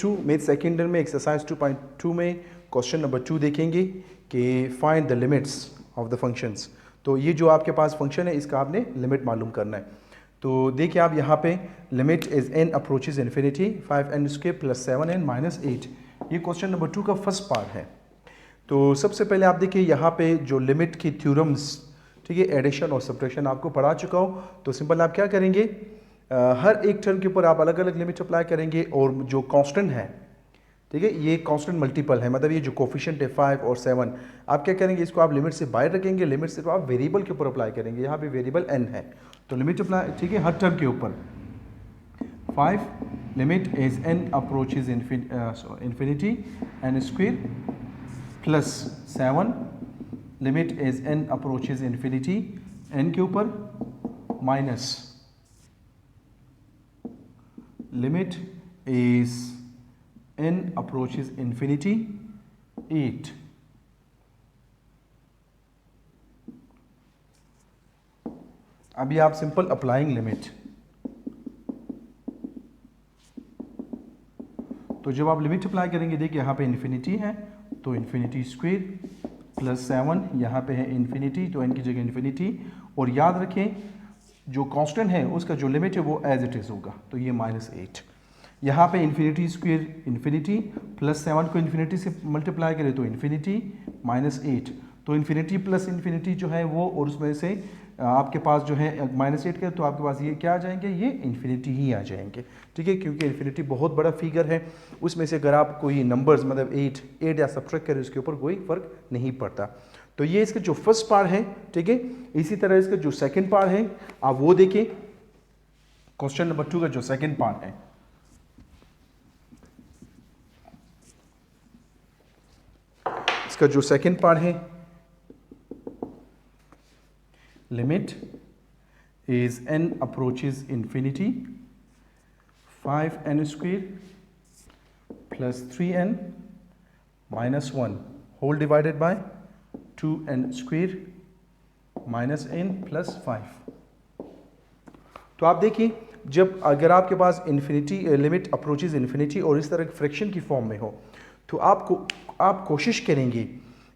To meth second में exercise 2.2 में question number 2 देखेंगे कि find the limits of the functions. तो ये जो आपके पास फंक्शन है इसका आपने लिमिट मालूम करना है। तो देखिए आप यहाँ पे limit is n approaches infinity 5n² + 7n - 8। ये क्वेश्चन नंबर 2 का फर्स्ट पार्ट है। तो सबसे पहले आप देखिए यहाँ पे जो लिमिट की थ्योरम्स, ठीक है, एडिशन और सब्ट्रैक्शन आपको पढ़ा चुका हूँ। तो सिंपल आप क्या करेंगे, हर एक टर्म के ऊपर आप अलग अलग लिमिट अप्लाई करेंगे और जो कांस्टेंट है, ठीक है, ये कांस्टेंट मल्टीपल है, मतलब ये जो कोफिशिएंट है 5 और 7, आप क्या करेंगे, इसको आप लिमिट से बाहर रखेंगे, लिमिट से तो आप वेरिएबल के ऊपर अप्लाई करेंगे। यहाँ पे वेरिएबल n है तो लिमिट अप्लाई, ठीक है, हर टर्म के ऊपर 5 limit is n approaches infinity n² plus 7 limit is n approaches infinity n के ऊपर minus limit is n approaches infinity 8। अभी आप सिंपल अप्लाइंग लिमिट, तो जब आप लिमिट अप्लाई करेंगे, देखिए यहाँ पे इन्फिनिटी है तो इन्फिनिटी स्क्वायर प्लस 7, यहाँ पे है इन्फिनिटी तो n की जगह इन्फिनिटी, और याद रखें जो कांस्टेंट है उसका जो लिमिट है वो एज इट इज होगा, तो ये -8। यहाँ पे इन्फिनिटी स्क्वायर इन्फिनिटी प्लस 7 को इन्फिनिटी से मल्टीप्लाई करें तो इन्फिनिटी -8, तो इन्फिनिटी प्लस इन्फिनिटी जो है वो, और उसमें से आपके पास जो है -8 के, तो आपके पास ये क्या आ जाएंगे, ये इन्फिनिटी ही आ जाएंगे, ठीक है, क्योंकि इन्फिनिटी बहुत बड़ा फिगर है, उसमें से अगर आप कोई नंबर्स मतलब 8 या सब्ट्रैक्ट करें उसके ऊपर कोई फर्क नहीं पड़ता। तो ये इसका जो फर्स्ट पार्ट है, ठीक है। इसी तरह इसका जो सेकंड पार्ट है आप वो देखिए, क्वेश्चन नंबर 2 का जो सेकंड पार्ट है, इसका जो सेकंड पार्ट है, limit is n approaches infinity 5n² plus 3n - 1 whole divided by 2n² minus n plus 5। तो आप देखिए जब अगर आपके पास इन्फिनिटी लिमिट अप्रोचेज इन्फिनिटी और इस तरह फ्रैक्शन की फॉर्म में हो, तो आप कोशिश करेंगे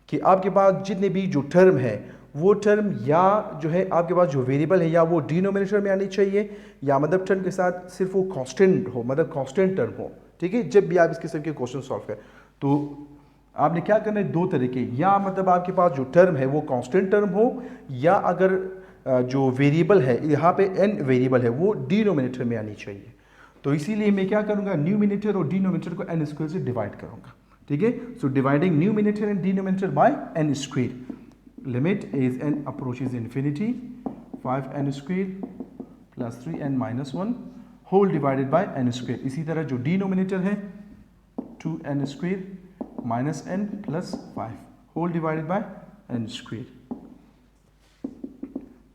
कि आपके पास जितने भी जो टर्म है वो टर्म या जो है आपके पास जो वेरिएबल है या वो डिनोमिनेटर में आनी चाहिए, या मतलब टर्म के साथ सिर्फ वो कांस्टेंट हो, मतलब कांस्टेंट टर्म हो, ठीक है। जब भी आप इस किस्म के क्वेश्चन सॉल्व करें तो आपने क्या करना है, दो तरीके, या मतलब आपके पास जो टर्म है वो कांस्टेंट टर्म हो, या अगर जो वेरिएबल है यहाँ पे n वेरिएबल है वो डिनोमिनेटर में आनी चाहिए। तो इसीलिए मैं क्या करूँगा, न्यूमिनेटर और डिनोमिनेटर को n² से डिवाइड करूँगा, ठीक है। So dividing numerator and denominator by n², limit is n approaches infinity 5n² plus 3n - 1 whole divided by n²। इसी तरह जो डिनोमिनेटर है 2n² minus n plus 5 whole divided by n²।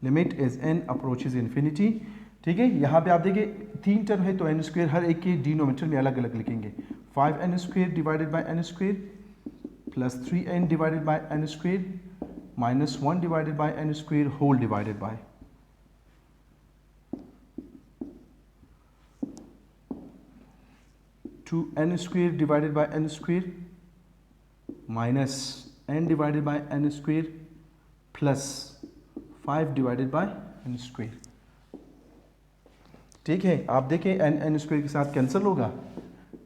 Limit is n approaches infinity, ठीक है। यहाँ पे आप देखिए 3 टर्म है तो n² हर एक के डिनोमिनेटर में अलग अलग लिखेंगे, 5n² divided by n² plus 3n divided by n² minus 1 divided by n² whole divided by 2n² divided by n² minus n divided by n² plus 5 divided by n², ठीक है। आप देखें n² के साथ कैंसिल होगा,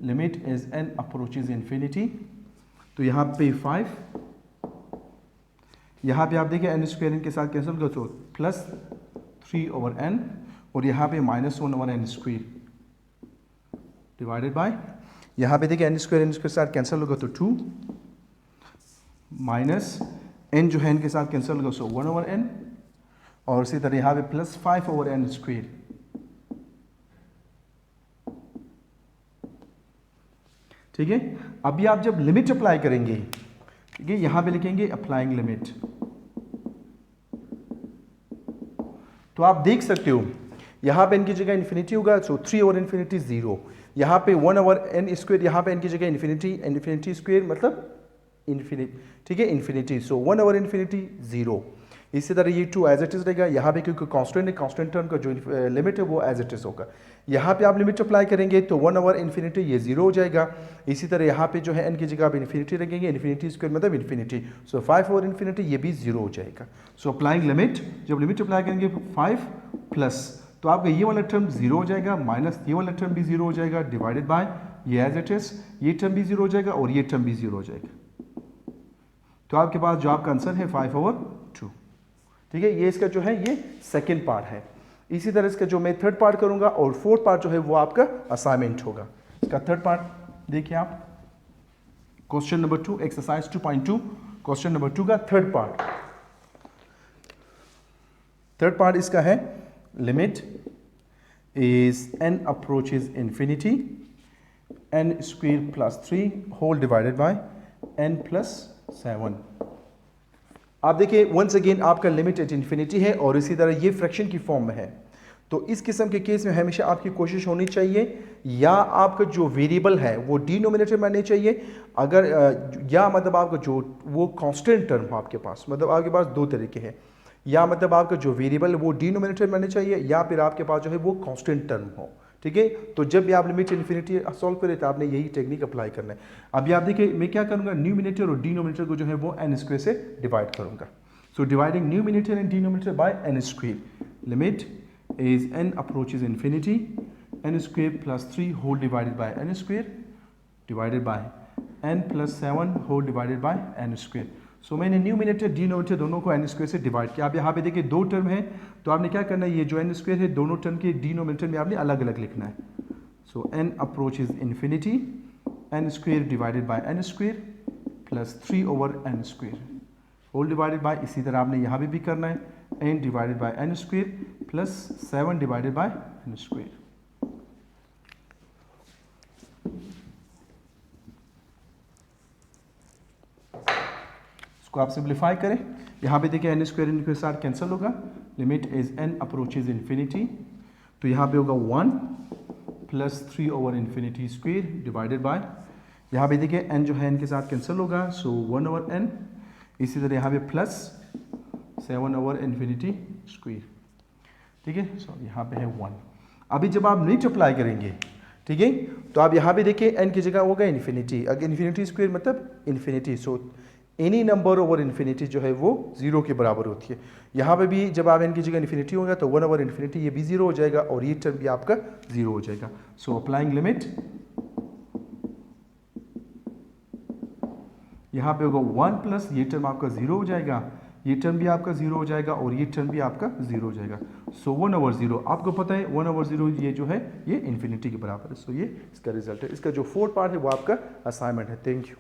limit is n approaches infinity, तो यहाँ पे 5, यहाँ पे आप देखिए n² इनके साथ कैंसिल होगा तो प्लस 3/n, और यहाँ पे -1/n² डिवाइडेड बाय, यहाँ पे देखिए n² इनके साथ कैंसिल होगा तो 2 माइनस n जो है इनके साथ कैंसिल होगा सो 1/n, और इसी तरह यहाँ पे प्लस 5/n², ठीक है। अभी आप जब लिमिट अप्लाई करेंगे, ठीक है, यहाँ पे लिखेंगे अप्लाइंग लिमिट, तो आप देख सकते हो यहाँ पे n की जगह इन्फिनिटी होगा सो 3/∞ 0, यहाँ पे 1/n², यहाँ पे n की जगह इन्फिनिटी स्क्वायर मतलब इन्फिनिटी, ठीक है, इन्फिनिटी, सो 1/∞ 0। इसी तरह ये 2 एज इट इज रहेगा, यहाँ पे क्योंकि कांस्टेंट है, कांस्टेंट टर्म का जो लिमिट है वो एज इट इज होगा। यहाँ पे आप लिमिट अप्लाई करेंगे तो 1 ओवर इन्फिनिटी ये 0 हो जाएगा। इसी तरह यहाँ पे जो है n की जगह आप इन्फिनिटी रखेंगे, इन्फिनिटी स्क्वायर मतलब इन्फिनिटी, सो 5 ओवर इन्फिनिटी ये भी 0 हो जाएगा। सो अप्लाइंग लिमिट, जब लिमिट अप्लाई करेंगे 5 प्लस, तो आपका ये वाला टर्म 0 हो जाएगा, माइनस ये वाला टर्म भी 0 हो जाएगा, डिवाइडेड बाय ये एज इट इज, ये टर्म भी 0 हो जाएगा और ये टर्म भी 0 हो जाएगा। तो आपके पास जो आपका आंसर है 5 ओवर 2। ठीक है, ये इसका जो है ये सेकेंड पार्ट है। इसी तरह इसका जो मैं थर्ड पार्ट करूंगा और फोर्थ पार्ट जो है वो आपका असाइनमेंट होगा। इसका थर्ड पार्ट देखिए आप, question number 2 exercise 2.2, question number 2 का थर्ड पार्ट। थर्ड पार्ट इसका है limit is n approaches infinity n square plus 3 whole divided by n plus 7। आप देखिए वंस अगेन आपका लिमिट एट इन्फिनिटी है और इसी तरह ये फ्रैक्शन की फॉर्म में है। तो इस किस्म के केस में हमेशा आपकी कोशिश होनी चाहिए या आपका जो वेरिएबल है वो डिनोमिनेटर में आने चाहिए, अगर या मतलब आपका जो वो कांस्टेंट टर्म हो आपके पास, मतलब आपके पास दो तरीके हैं, या मतलब आपका जो वेरिएबल है वो डिनोमिनेटर में आने चाहिए या फिर आपके पास जो है वो कांस्टेंट टर्म हो। ठीक है, तो जब भी आप लिमिट इन्फिनिटी सॉल्व करें तो आपने यही टेक्निक अप्लाई करना है। अभी आप देखिए मैं क्या करूंगा, न्यूमिनेटर और डिनोमिनेटर को जो है वो n स्क्वायर से डिवाइड करूंगा। So dividing numerator and denominator by n square, limit is n approaches infinity n square plus 3 whole divided by n square divided by n plus 7 whole divided by n square. So मैंने numerator denominator दोनों को n square से divide किया। आप यहाँ पे देखिए दो टर्म है तो आपने क्या करना है, ये जो n स्क्वायर है दोनों टर्म के डिनोमिनेटर में आपने अलग अलग लिखना है। So n approaches infinity n square divided by n square plus 3 over n square whole divided by, इसी तरह आपने यहाँ भी करना है n divided by n square plus 7 divided by n square. इसको आप सिंप्लीफाई करें, यहाँ पे देखिए n स्क्वायर इनके साथ कैंसिल होगा, limit is n approaches infinity, तो यहाँ पे होगा 1 plus 3 over infinity square divided bye, यहाँ पे देखिए n जो है n के साथ कैंसिल होगा, सो 1 ओवर n, इसी तरह यहाँ पे प्लस 7 ओवर इन्फिनिटी स्क्वायर। ठीक है, सो यहाँ पे है 1। अभी जब आप लिमिट अप्लाई करेंगे, ठीक है, तो आप यहाँ पे देखिए n की जगह होगा इन्फिनिटी, अगर इन्फिनिटी स्क्वायर मतलब infinity, so any number over infinity जो है वो 0 के बराबर होती है। यहाँ पे भी जब आप n की जगह इन्फिनिटी होगा तो 1 ओवर इन्फिनिटी ये भी 0 हो जाएगा और ये टर्म भी आपका 0 हो जाएगा। सो अप्लाइंग लिमिट, यहाँ पे होगा 1 प्लस ये टर्म आपका 0 हो जाएगा, ये टर्म भी आपका 0 हो जाएगा और ये टर्म भी आपका 0 हो जाएगा। सो 1 ओवर 0, आपको पता है 1 ओवर 0 ये जो है ये इन्फिनिटी के बराबर है। सो ये इसका रिजल्ट है। इसका जो फोर्थ पार्ट है वो आपका असाइनमेंट है। Thank you.